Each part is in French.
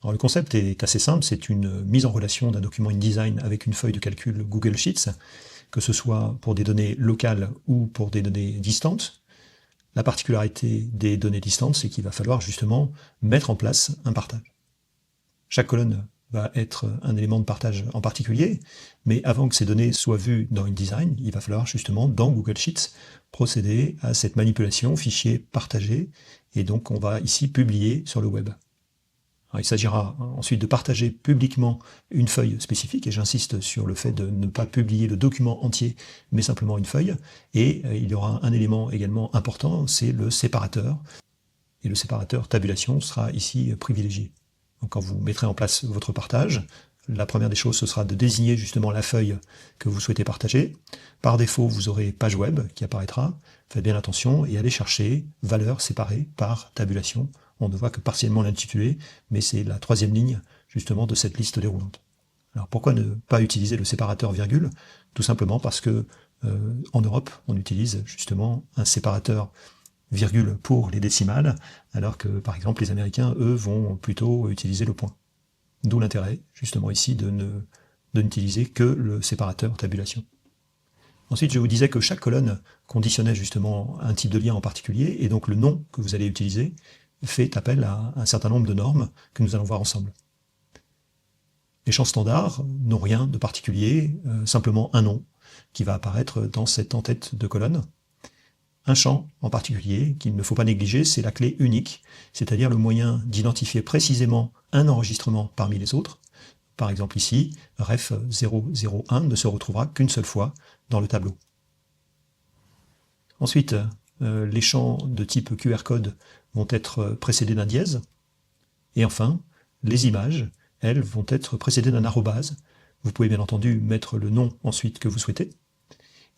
Alors le concept est assez simple, c'est une mise en relation d'un document InDesign avec une feuille de calcul Google Sheets, que ce soit pour des données locales ou pour des données distantes. La particularité des données distantes, c'est qu'il va falloir justement mettre en place un partage. Chaque colonne va être un élément de partage en particulier, mais avant que ces données soient vues dans InDesign, il va falloir justement, dans Google Sheets, procéder à cette manipulation fichier partagé, et donc on va ici publier sur le web. Alors, il s'agira ensuite de partager publiquement une feuille spécifique, et j'insiste sur le fait de ne pas publier le document entier, mais simplement une feuille, et il y aura un élément également important, c'est le séparateur, et le séparateur tabulation sera ici privilégié. Donc quand vous mettrez en place votre partage, la première des choses, ce sera de désigner justement la feuille que vous souhaitez partager. Par défaut, vous aurez page web qui apparaîtra. Faites bien attention et allez chercher valeur séparée par tabulation. On ne voit que partiellement l'intitulé, mais c'est la troisième ligne justement de cette liste déroulante. Alors pourquoi ne pas utiliser le séparateur virgule? Tout simplement parce que en Europe, on utilise justement un séparateur virgule pour les décimales, alors que par exemple les Américains, eux, vont plutôt utiliser le point. D'où l'intérêt, justement ici, de n'utiliser que le séparateur tabulation. Ensuite, je vous disais que chaque colonne conditionnait justement un type de lien en particulier, et donc le nom que vous allez utiliser fait appel à un certain nombre de normes que nous allons voir ensemble. Les champs standards n'ont rien de particulier, simplement un nom qui va apparaître dans cette en-tête de colonne. Un champ en particulier qu'il ne faut pas négliger, c'est la clé unique, c'est-à-dire le moyen d'identifier précisément un enregistrement parmi les autres. Par exemple ici, ref 001 ne se retrouvera qu'une seule fois dans le tableau. Ensuite, les champs de type QR code vont être précédés d'un dièse. Et enfin, les images, elles, vont être précédées d'un arrobase. Vous pouvez bien entendu mettre le nom ensuite que vous souhaitez.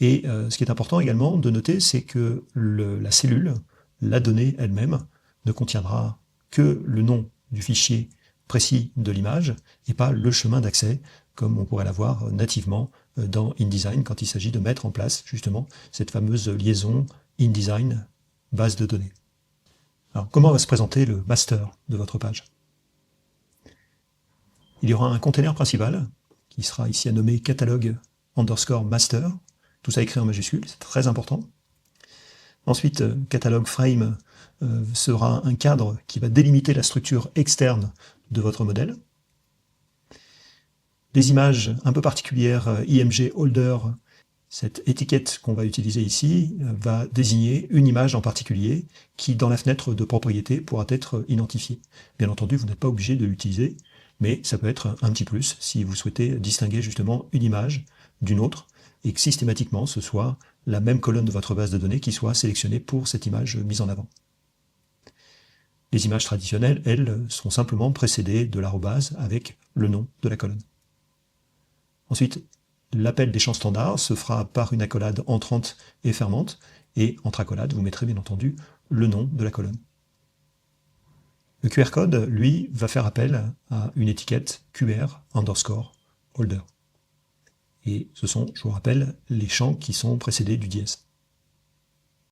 Et ce qui est important également de noter, c'est que la cellule, la donnée elle-même, ne contiendra que le nom du fichier précis de l'image et pas le chemin d'accès, comme on pourrait l'avoir nativement dans InDesign quand il s'agit de mettre en place justement cette fameuse liaison InDesign base de données. Alors comment va se présenter le master de votre page? Il y aura un container principal qui sera ici à nommer catalogue_master. Tout ça écrit en majuscule, c'est très important. Ensuite, catalogue frame sera un cadre qui va délimiter la structure externe de votre modèle. Les images un peu particulières, IMG holder, cette étiquette qu'on va utiliser ici, va désigner une image en particulier qui, dans la fenêtre de propriété, pourra être identifiée. Bien entendu, vous n'êtes pas obligé de l'utiliser, mais ça peut être un petit plus si vous souhaitez distinguer justement une image d'une autre, et que systématiquement ce soit la même colonne de votre base de données qui soit sélectionnée pour cette image mise en avant. Les images traditionnelles, elles, seront simplement précédées de l'arrobase avec le nom de la colonne. Ensuite, l'appel des champs standards se fera par une accolade entrante et fermante, et entre accolades, vous mettrez bien entendu le nom de la colonne. Le QR code, lui, va faire appel à une étiquette QR_holder. Et ce sont, je vous rappelle, les champs qui sont précédés du dièse.